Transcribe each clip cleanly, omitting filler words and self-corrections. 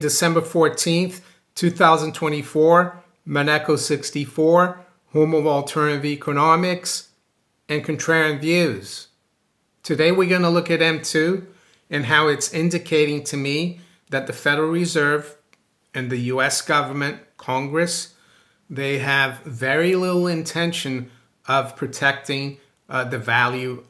December 14th, 2024, Maneco 64, home of alternative economics and contrarian views. Today we're going to look at M2 and how it's indicating to me that the Federal Reserve and the US government, Congress, they have very little intention of protecting the value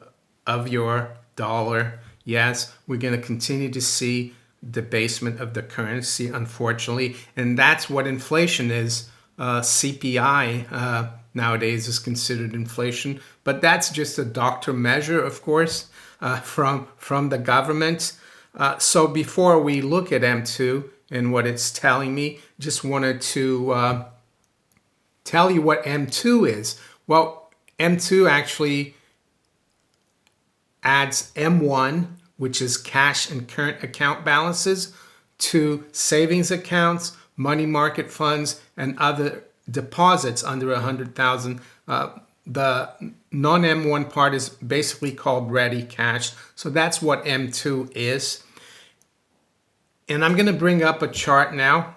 of your dollar. Yes, we're going to continue to see debasement of the currency, unfortunately, and that's what inflation is. CPI nowadays is considered inflation, but that's just a doctor measure, of course, from the government. So before we look at M2 and what it's telling me, just wanted to tell you what M2 is. Well, M2 actually adds M1, which is cash and current account balances, to savings accounts, money market funds, and other deposits under 100,000. The non-M1 part is basically called ready cash. So that's what M2 is. And I'm going to bring up a chart now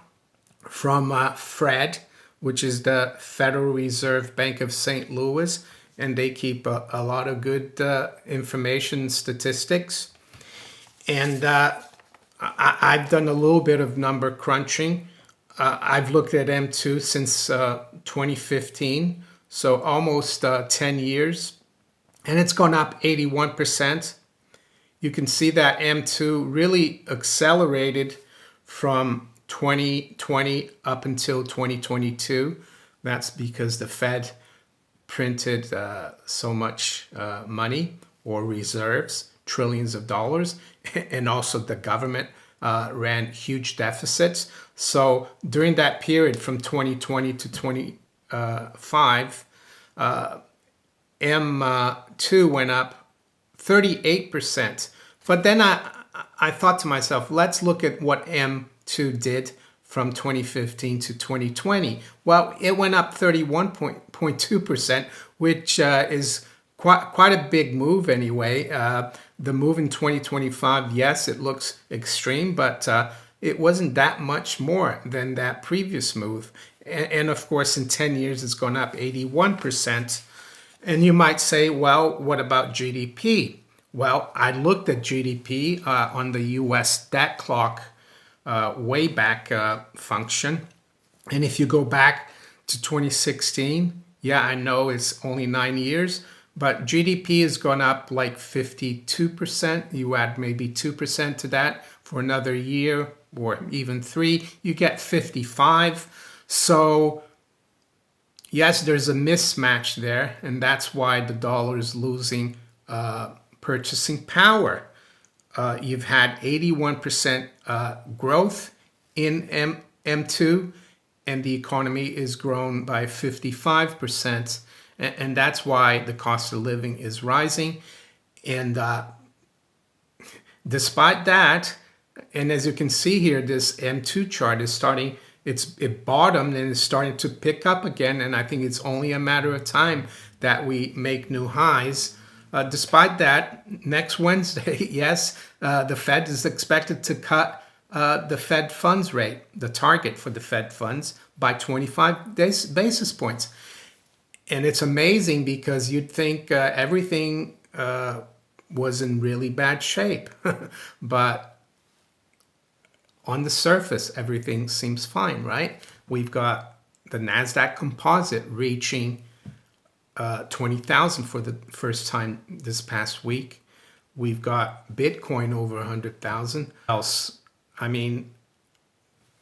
from FRED, which is the Federal Reserve Bank of St. Louis. And they keep a lot of good information, statistics. And I've done a little bit of number crunching. I've looked at M2 since 2015, so almost 10 years. And it's gone up 81%. You can see that M2 really accelerated from 2020 up until 2022. That's because the Fed printed so much money or reserves, trillions of dollars, and also the government ran huge deficits. So during that period from 2020 to 25, M2 went up 38%. But then I thought to myself, let's look at what M2 did from 2015 to 2020. Well, it went up 31.2%, which is quite a big move anyway. The move in 2025, yes, it looks extreme, but it wasn't that much more than that previous move. And of course, in 10 years, it's gone up 81%. And you might say, well, what about GDP? Well, I looked at GDP on the US debt clock way back function. And if you go back to 2016, yeah, I know it's only 9 years, but GDP has gone up like 52%. You add maybe 2% to that for another year or even 3, you get 55. So yes, there's a mismatch there, and that's why the dollar is losing purchasing power. You've had 81% growth in M2, and the economy is grown by 55%. And that's why the cost of living is rising. And despite that, and as you can see here, this M2 chart is starting, it bottomed and it's starting to pick up again. And I think it's only a matter of time that we make new highs. Despite that, next Wednesday, yes, the Fed is expected to cut the Fed funds rate, the target for the Fed funds, by 25 basis points. And it's amazing because you'd think everything was in really bad shape. But on the surface, everything seems fine, right? We've got the NASDAQ composite reaching 20,000 for the first time this past week. We've got Bitcoin over 100,000. Else, I mean,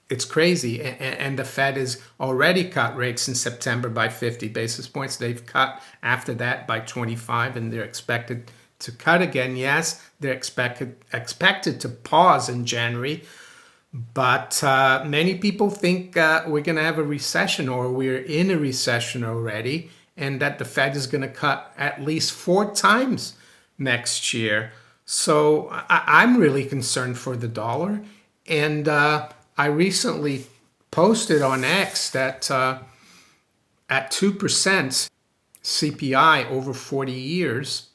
it's crazy. And the Fed has already cut rates in September by 50 basis points. They've cut after that by 25, and they're expected to cut again. Yes, they're expected to pause in January. But many people think we're going to have a recession, or we're in a recession already, and that the Fed is going to cut at least 4 times next year. So I'm really concerned for the dollar. And I recently posted on X that at 2% CPI over 40 years,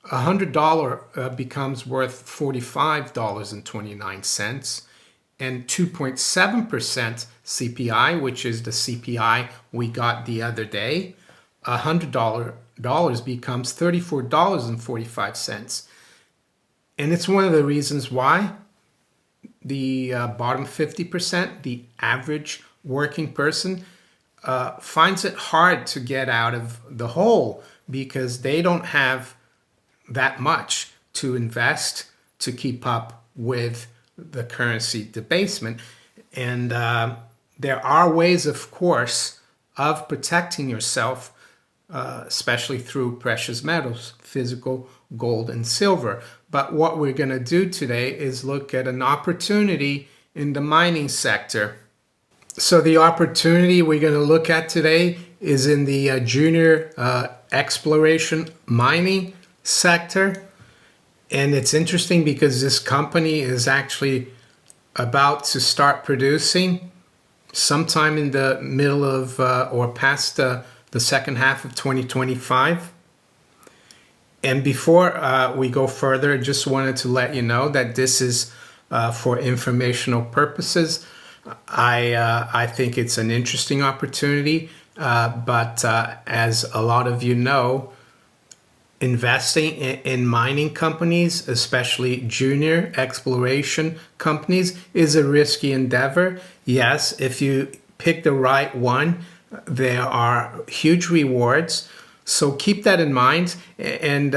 $100 becomes worth $45.29. and 2.7% CPI, which is the CPI we got the other day, $100 becomes $34.45. And it's one of the reasons why the bottom 50%, the average working person, finds it hard to get out of the hole because they don't have that much to invest to keep up with the currency debasement. And there are ways, of course, of protecting yourself, especially through precious metals, physical gold and silver. But what we're going to do today is look at an opportunity in the mining sector. So the opportunity we're going to look at today is in the junior exploration mining sector. And it's interesting because this company is actually about to start producing sometime in the middle of or past the second half of 2025. And before we go further, I just wanted to let you know that this is for informational purposes. I think it's an interesting opportunity, but as a lot of you know, investing in mining companies, especially junior exploration companies, is a risky endeavor. Yes, if you pick the right one, there are huge rewards. So keep that in mind, and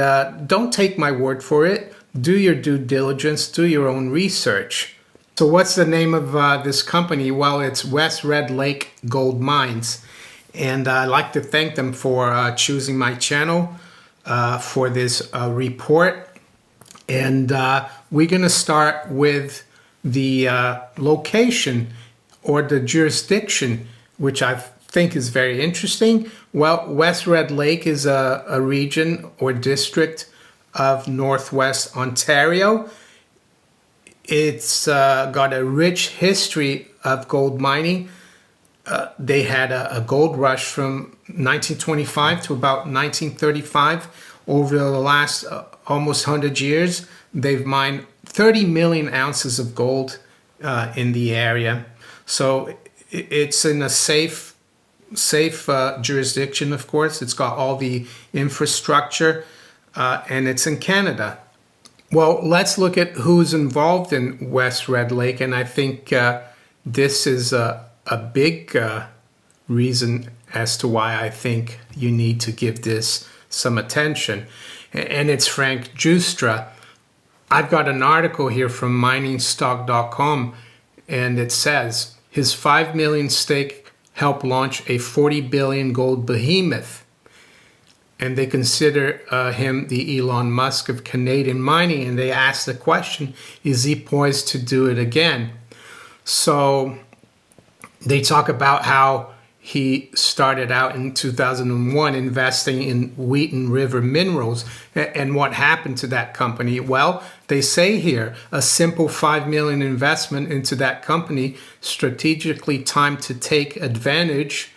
don't take my word for it. Do your due diligence, do your own research. So what's the name of this company? Well, it's West Red Lake Gold Mines. And I'd like to thank them for choosing my channel for this report. And we're going to start with the location or the jurisdiction, which I think is very interesting. Well, West Red Lake is a region or district of Northwest Ontario. It's got a rich history of gold mining. They had a gold rush from 1925 to about 1935. Over the last almost 100 years, they've mined 30 million ounces of gold in the area. So it's in a safe jurisdiction, of course. It's got all the infrastructure, and it's in Canada. Well, let's look at who's involved in West Red Lake, and I think this is a big reason as to why I think you need to give this some attention. And it's Frank Giustra. I've got an article here from miningstock.com, and it says his 5 million stake helped launch a 40 billion gold behemoth. And they consider him the Elon Musk of Canadian mining, and they ask the question, is he poised to do it again? So they talk about how he started out in 2001 investing in Wheaton River Minerals, and what happened to that company. Well, they say here a simple 5 million investment into that company strategically timed to take advantage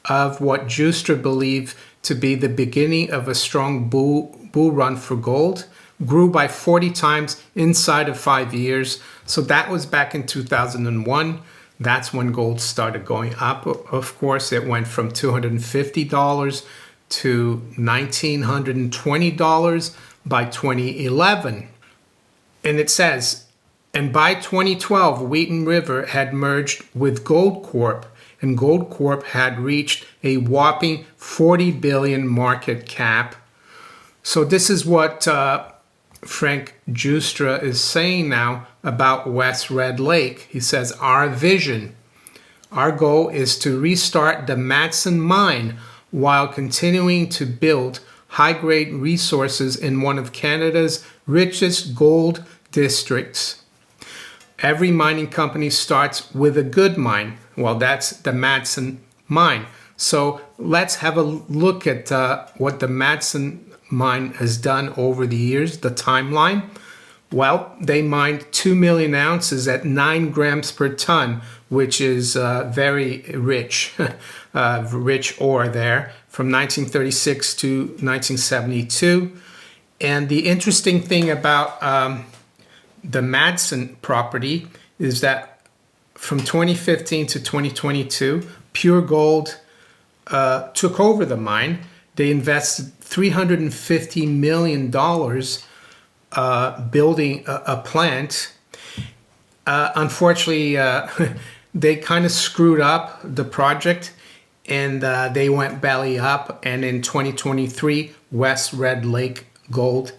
of what Giustra believed to be the beginning of a strong bull run for gold, grew by 40 times inside of 5 years. So that was back in 2001. That's when gold started going up. Of course, it went from $250 to $1,920 by 2011. And it says, and by 2012, Wheaton River had merged with Gold Corp, and Gold Corp had reached a whopping 40 billion market cap. So this is what Frank Giustra is saying now about West Red Lake. He says, our vision, our goal is to restart the Madsen mine while continuing to build high-grade resources in one of Canada's richest gold districts. Every mining company starts with a good mine. Well, that's the Madsen mine. So let's have a look at what the Madsen mine has done over the years, the timeline. Well, they mined 2 million ounces at 9 grams per ton, which is very rich, rich ore there, from 1936 to 1972. And the interesting thing about the Madsen property is that from 2015 to 2022, Pure Gold took over the mine. They invested $350 million building a plant. Unfortunately, they kind of screwed up the project, and they went belly up. And in 2023, West Red Lake Gold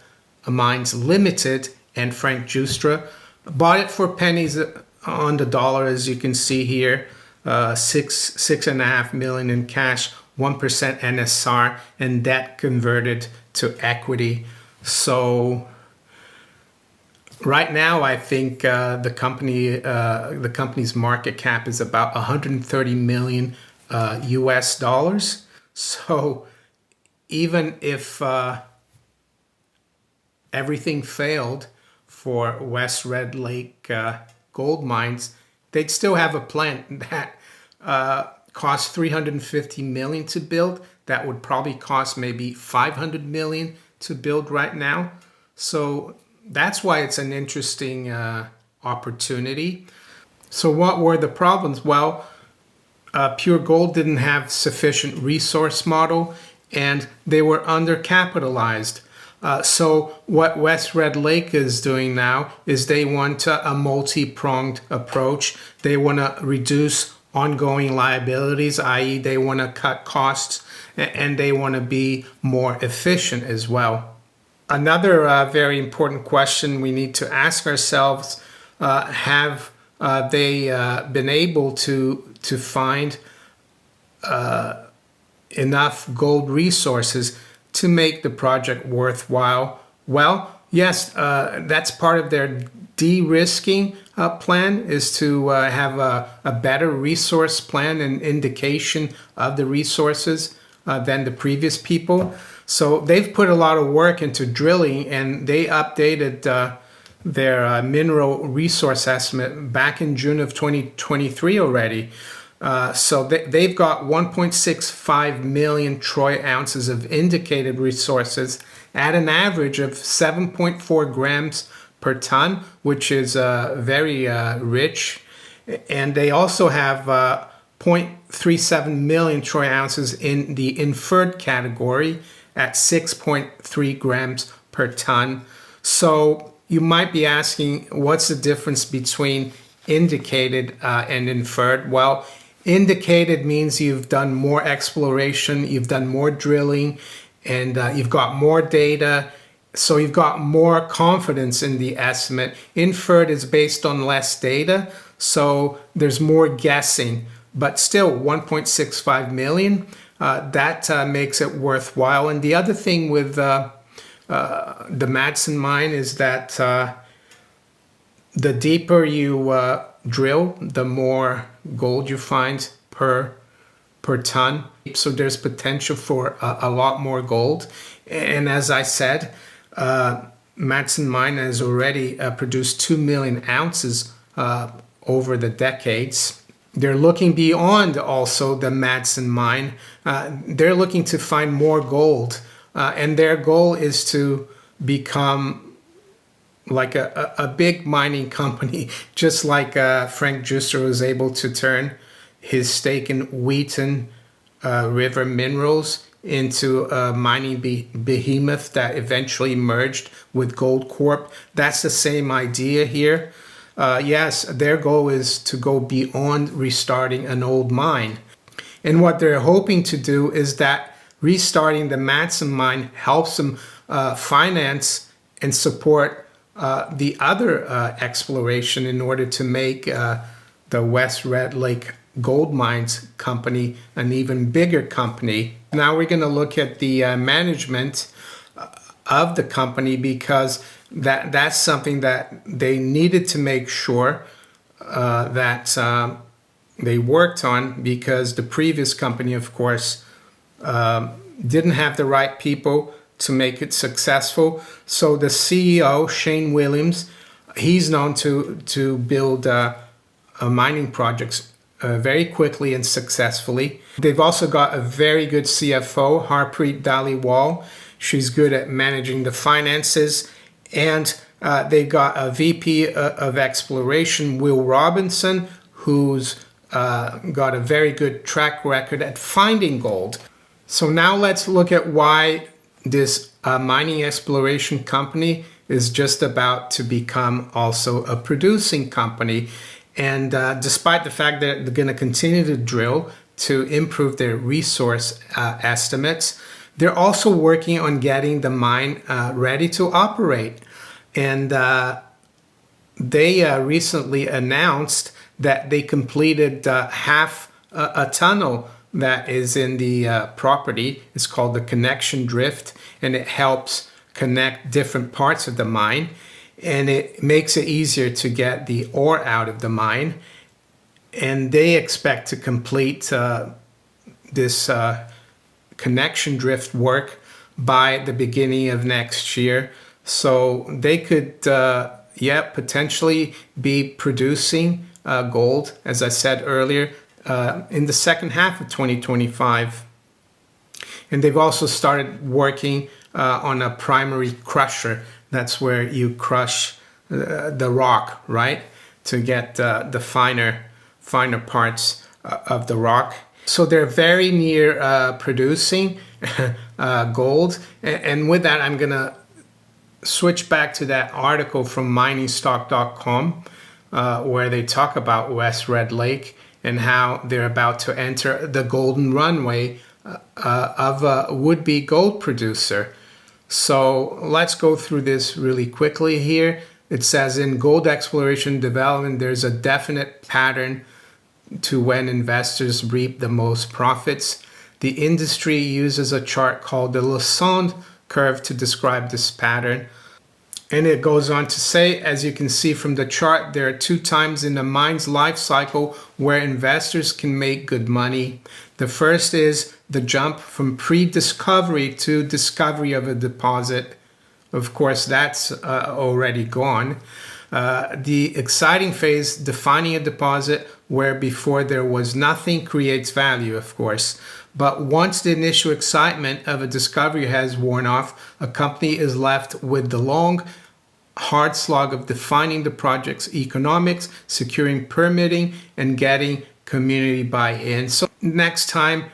Mines Limited and Frank Giustra bought it for pennies on the dollar, as you can see here. $6.5 million in cash, 1% NSR, and debt converted to equity. So right now, I think the company's market cap is about 130 million US dollars. So even if everything failed for West Red Lake Gold Mines, they'd still have a plant that cost 350 million to build. That would probably cost maybe 500 million to build right now. So that's why it's an interesting opportunity. So what were the problems? Well, Pure Gold didn't have sufficient resource model, and they were undercapitalized. So what West Red Lake is doing now is they want a multi-pronged approach. They want to reduce ongoing liabilities, i.e. they want to cut costs, and they want to be more efficient as well. Another very important question we need to ask ourselves, have they been able to find enough gold resources to make the project worthwhile? Well, yes, that's part of their de-risking plan, is to have a better resource plan and indication of the resources than the previous people. So they've put a lot of work into drilling, and they updated their mineral resource estimate back in June of 2023 already. So they've got 1.65 million troy ounces of indicated resources at an average of 7.4 grams per ton, which is very rich. And they also have 0.37 million troy ounces in the inferred category at 6.3 grams per ton. So you might be asking, what's the difference between indicated and inferred? Well, indicated means you've done more exploration, you've done more drilling, and you've got more data, so you've got more confidence in the estimate. Inferred is based on less data, so there's more guessing, but still 1.65 million, that makes it worthwhile. And the other thing with the Madsen mine is that the deeper you drill, the more gold you find per ton. So there's potential for a lot more gold. And as I said, Madsen mine has already produced 2 million ounces over the decades. They're looking beyond also the Madsen mine. They're looking to find more gold, and their goal is to become like a big mining company, just like Frank Giustra was able to turn his stake in Wheaton River Minerals into a mining behemoth that eventually merged with Gold Corp. That's the same idea here. Yes, their goal is to go beyond restarting an old mine. And what they're hoping to do is that restarting the Madsen mine helps them finance and support the other exploration in order to make the West Red Lake Gold Mines company an even bigger company. Now we're going to look at the management of the company, because that's something that they needed to make sure that they worked on, because the previous company, of course, didn't have the right people to make it successful. So the CEO, Shane Williams, he's known to build mining projects very quickly and successfully. They've also got a very good CFO, Harpreet Dhaliwal. She's good at managing the finances. And they got a VP of exploration, Will Robinson, who's got a very good track record at finding gold. So now let's look at why this mining exploration company is just about to become also a producing company. And despite the fact that they're going to continue to drill to improve their resource estimates, they're also working on getting the mine ready to operate. And they recently announced that they completed half a tunnel that is in the property. It's called the connection drift, and it helps connect different parts of the mine, and it makes it easier to get the ore out of the mine. And they expect to complete this connection drift work by the beginning of next year. So they could potentially be producing gold, as I said earlier, in the second half of 2025. And they've also started working on a primary crusher. That's where you crush the rock, right, to get the finer parts of the rock. So they're very near producing gold. And with that, I'm going to switch back to that article from miningstock.com where they talk about West Red Lake and how they're about to enter the golden runway of a would-be gold producer. So let's go through this really quickly here. It says in gold exploration development, there's a definite pattern to when investors reap the most profits. The industry uses a chart called the Lassonde curve to describe this pattern. And it goes on to say, as you can see from the chart, there are 2 times in the mine's life cycle where investors can make good money. The first is the jump from pre-discovery to discovery of a deposit. Of course, that's already gone. The exciting phase, defining a deposit, where before there was nothing, creates value, of course. But once the initial excitement of a discovery has worn off, a company is left with the long, hard slog of defining the project's economics, securing permitting, and getting community buy-in. So next time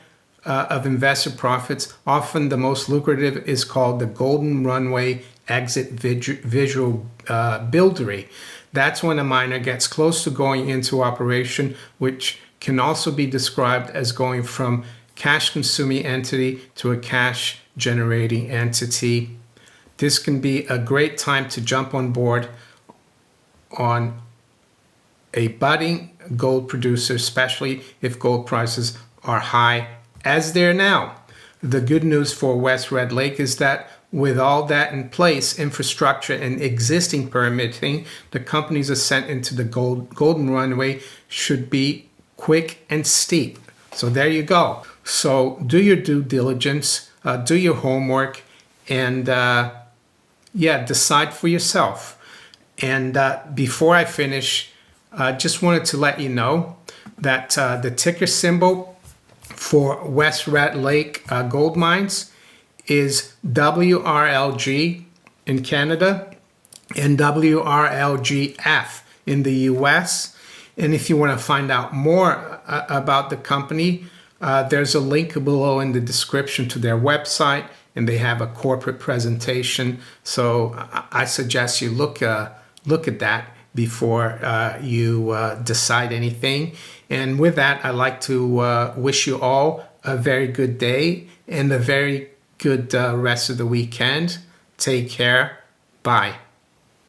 of investor profits, often the most lucrative is called the golden runway exit visual buildery. That's when a miner gets close to going into operation, which can also be described as going from cash consuming entity to a cash generating entity. This can be a great time to jump on board on a budding gold producer, especially if gold prices are high as they're now. The good news for West Red Lake is that with all that in place, infrastructure and existing permitting, the company's ascent into the golden runway should be quick and steep. So there you go. So do your due diligence, do your homework, and decide for yourself. And before I finish, I just wanted to let you know that the ticker symbol for West Red Lake gold mines is WRLG in Canada and WRLGF in the US. And if you want to find out more about the company, there's a link below in the description to their website, and they have a corporate presentation. So I suggest you look at that before you decide anything. And with that, I'd like to wish you all a very good day and a very good rest of the weekend. Take care. Bye.